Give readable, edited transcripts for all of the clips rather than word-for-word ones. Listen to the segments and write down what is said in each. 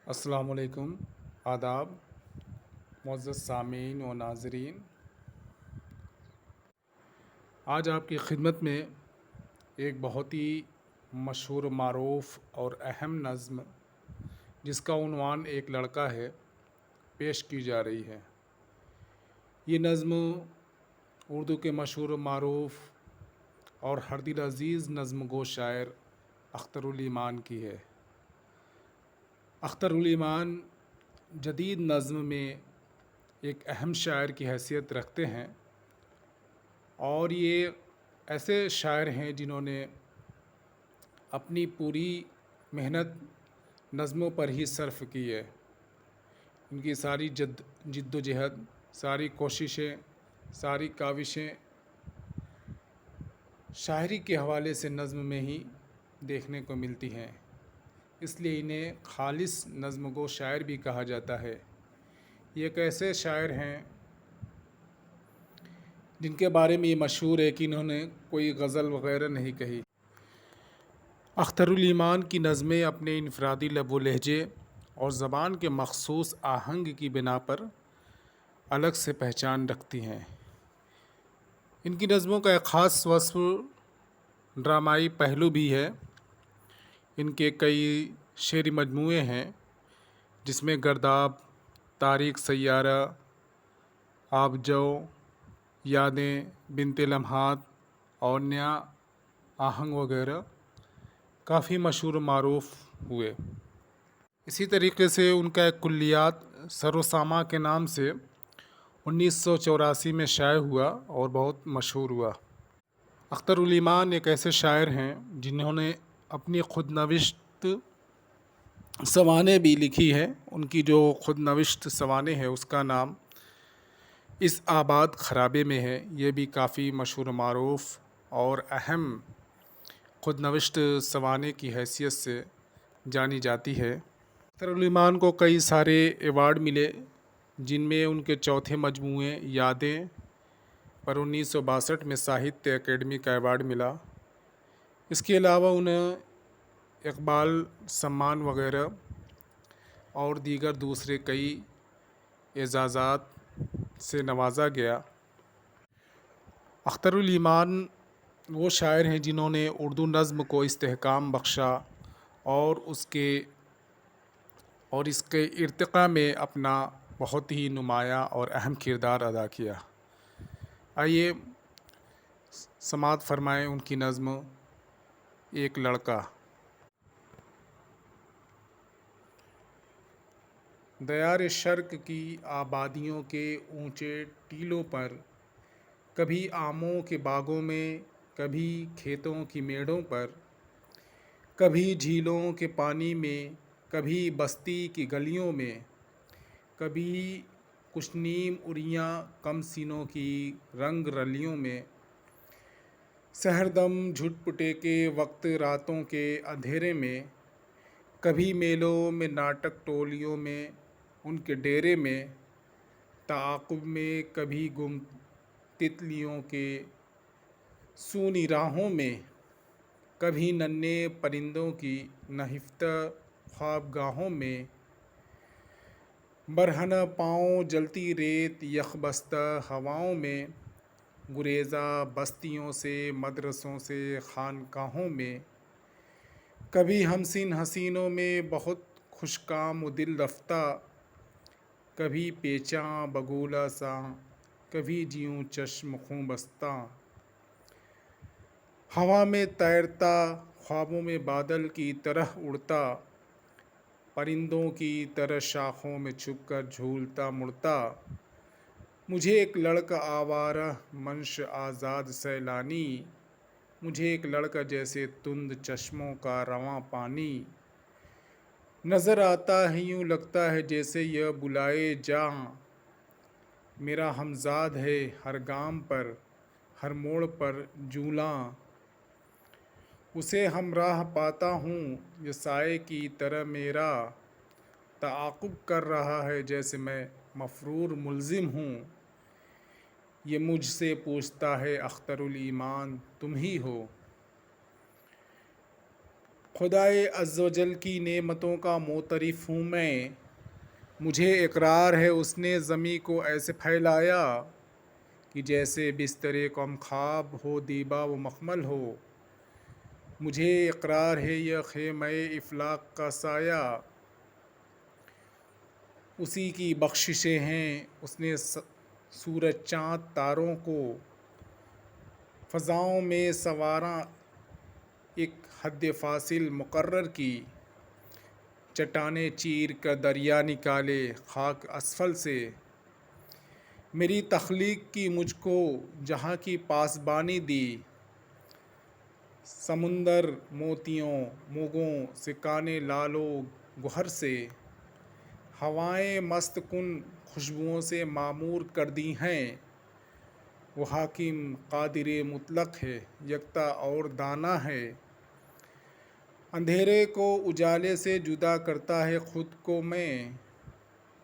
السلام علیکم، آداب، معزز سامعین و ناظرین۔ آج آپ کی خدمت میں ایک بہت ہی مشہور و معروف اور اہم نظم جس کا عنوان ایک لڑکا ہے پیش کی جا رہی ہے۔ یہ نظم اردو کے مشہور و معروف اور ہر دل عزیز نظم گو شاعر اختر الایمان کی ہے۔ اختر الایمان جدید نظم میں ایک اہم شاعر کی حیثیت رکھتے ہیں، اور یہ ایسے شاعر ہیں جنہوں نے اپنی پوری محنت نظموں پر ہی صرف کی ہے۔ ان کی ساری جد و جہد، ساری کوششیں، ساری کاوشیں شاعری کے حوالے سے نظم میں ہی دیکھنے کو ملتی ہیں، اس لیے انہیں خالص نظم گو شاعر بھی کہا جاتا ہے۔ یہ ایک ایسے شاعر ہیں جن کے بارے میں یہ مشہور ہے کہ انہوں نے کوئی غزل وغیرہ نہیں کہی۔ اختر الایمان کی نظمیں اپنے انفرادی لب و لہجے اور زبان کے مخصوص آہنگ کی بنا پر الگ سے پہچان رکھتی ہیں۔ ان کی نظموں کا ایک خاص وصف ڈرامائی پہلو بھی ہے۔ ان کے کئی شعری مجموعے ہیں جس میں گرداب، تاریک سیارہ، آبجو، یادیں، بنت لمحات اور نیا آہنگ وغیرہ کافی مشہور و معروف ہوئے۔ اسی طریقے سے ان کا ایک کلیات سر و سامہ کے نام سے 1984 میں شائع ہوا اور بہت مشہور ہوا۔ اختر الایمان ایک ایسے شاعر ہیں جنہوں نے اپنی خود نوشت سوانح بھی لکھی ہے۔ ان کی جو خود نوشت سوانح ہے اس کا نام اس آباد خرابے میں ہے۔ یہ بھی کافی مشہور و معروف اور اہم خود نوشت سوانح کی حیثیت سے جانی جاتی ہے۔ اختر الایمان کو کئی سارے ایوارڈ ملے، جن میں ان کے چوتھے مجموعے یادیں پر 1962 میں ساہتیہ اکیڈمی کا ایوارڈ ملا۔ اس کے علاوہ انہیں اقبال سمان وغیرہ اور دیگر دوسرے کئی اعزازات سے نوازا گیا۔ اختر الایمان وہ شاعر ہیں جنہوں نے اردو نظم کو استحکام بخشا اور اس کے ارتقاء میں اپنا بہت ہی نمایاں اور اہم کردار ادا کیا۔ آئیے سماعت فرمائیں ان کی نظم ایک لڑکا۔ دیار شرق کی آبادیوں کے اونچے ٹیلوں پر، کبھی آموں کے باغوں میں، کبھی کھیتوں کی میڑوں پر، کبھی جھیلوں کے پانی میں، کبھی بستی کی گلیوں میں، کبھی کچھ نیم اریاں کم سینوں کی رنگ رلیوں میں، سحردم جھٹ پٹے کے وقت راتوں کے اندھیرے میں، کبھی میلوں میں ناٹک ٹولیوں میں ان کے ڈیرے میں، تعاقب میں کبھی گم تتلیوں کے سونی راہوں میں، کبھی ننھے پرندوں کی نہفتہ خوابگاہوں میں، برہنہ پاؤں جلتی ریت یخ بستہ ہواؤں میں، گریزہ بستیوں سے مدرسوں سے خانقاہوں میں، کبھی ہمسن حسینوں میں بہت خوش کام و دل رفتہ، کبھی پیچاں بگولہ ساں، کبھی جیوں چشم خوں بستہ، ہوا میں تیرتا، خوابوں میں بادل کی طرح اڑتا، پرندوں کی طرح شاخوں میں چھپ کر جھولتا مڑتا، مجھے ایک لڑکا آوارہ منش آزاد سیلانی، مجھے ایک لڑکا جیسے تند چشموں کا رواں پانی، نظر آتا ہے یوں لگتا ہے جیسے یہ بلائے جاں، میرا ہمزاد ہے ہر گام پر ہر موڑ پر جولاں، اسے ہمراہ پاتا ہوں یہ سائے کی طرح میرا، تعاقب کر رہا ہے جیسے میں مفرور ملزم ہوں، یہ مجھ سے پوچھتا ہے اختر الایمان تم ہی ہو۔ خدائے عز و جل کی نعمتوں کا معترف ہوں میں، مجھے اقرار ہے اس نے زمیں کو ایسے پھیلایا کہ جیسے بسترے کم خواب ہو دیبا و مخمل ہو۔ مجھے اقرار ہے یہ خیمہ افلاک کا سایہ اسی کی بخششیں ہیں، اس نے سورج چاند تاروں کو فضاؤں میں سنوارا، ایک حد فاصل مقرر کی، چٹانیں چیر کر دریا نکالے خاک اسفل سے۔ میری تخلیق کی مجھ کو جہاں کی پاسبانی دی، سمندر موتیوں موگوں سے کانے لال و گہر سے۔ ہوائیں مست کن خوشبوؤں سے معمور کر دی ہیں، وہ حاکم قادر مطلق ہے، یکتا اور دانا ہے۔ اندھیرے کو اجالے سے جدا کرتا ہے خود کو میں،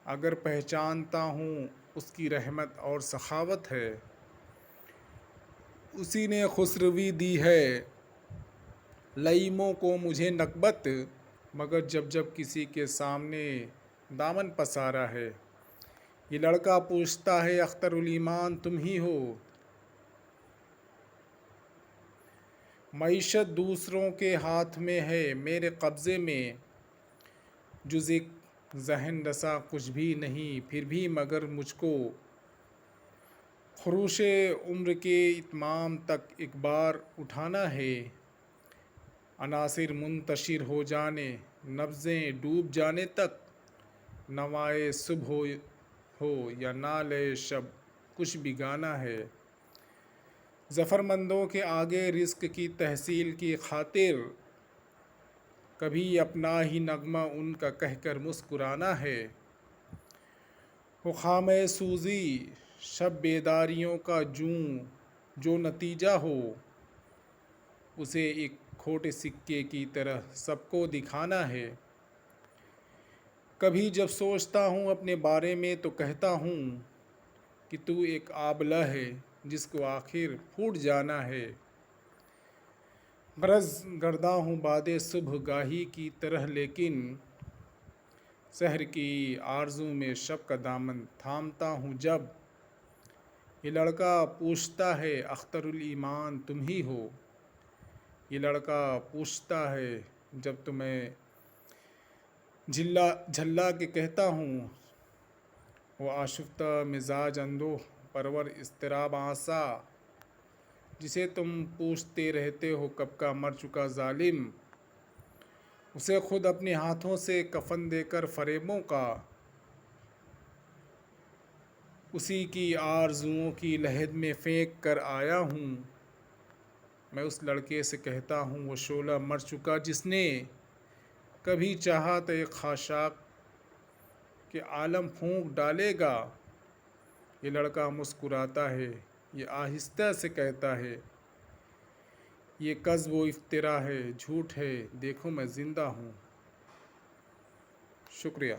اگر پہچانتا ہوں اس کی رحمت اور سخاوت ہے۔ اسی نے خسروی دی ہے لییموں کو مجھے نکبت، مگر جب جب کسی کے سامنے دامن پسارا ہے۔ یہ لڑکا پوچھتا ہے اختر الایمان تم ہی ہو۔ معیشت دوسروں کے ہاتھ میں ہے، میرے قبضے میں جز ایک ذہن رسا کچھ بھی نہیں، پھر بھی مگر مجھ کو خروش عمر کے اتمام تک ایک بار اٹھانا ہے۔ عناصر منتشر ہو جانے، نبضیں ڈوب جانے تک، نوائے صبح ہو یا نالے شب کچھ بھی گانا ہے۔ ظفرمندوں کے آگے رزق کی تحصیل کی خاطر، کبھی اپنا ہی نغمہ ان کا کہہ کر مسکرانا ہے۔ ہو خامہ سوزی شب بیداریوں کا جو نتیجہ ہو، اسے ایک کھوٹے سکے کی طرح سب کو دکھانا ہے۔ کبھی جب سوچتا ہوں اپنے بارے میں تو کہتا ہوں کہ تو ایک آبلہ ہے جس کو آخر پھوٹ جانا ہے۔ غرض گرداں ہوں باد صبح گاہی کی طرح، لیکن سحر کی آرزو میں شب کا دامن تھامتا ہوں جب۔ یہ لڑکا پوچھتا ہے اختر الایمان تم ہی ہو۔ یہ لڑکا پوچھتا ہے جب تو میں جھلا کے کہتا ہوں، وہ آشفتہ مزاج اندوہ پرور اضطراب آسا، جسے تم پوچھتے رہتے ہو کب کا مر چکا ظالم، اسے خود اپنے ہاتھوں سے کفن دے کر فریبوں کا، اسی کی آرزوؤں کی لحد میں پھینک کر آیا ہوں۔ میں اس لڑکے سے کہتا ہوں وہ شعلہ مر چکا جس نے کبھی چاہا تھا ایک خاشاک کہ عالم پھونک ڈالے گا۔ یہ لڑکا مسکراتا ہے، یہ آہستہ سے کہتا ہے، یہ کذب و افطرا ہے، جھوٹ ہے، دیکھو میں زندہ ہوں۔ شکریہ۔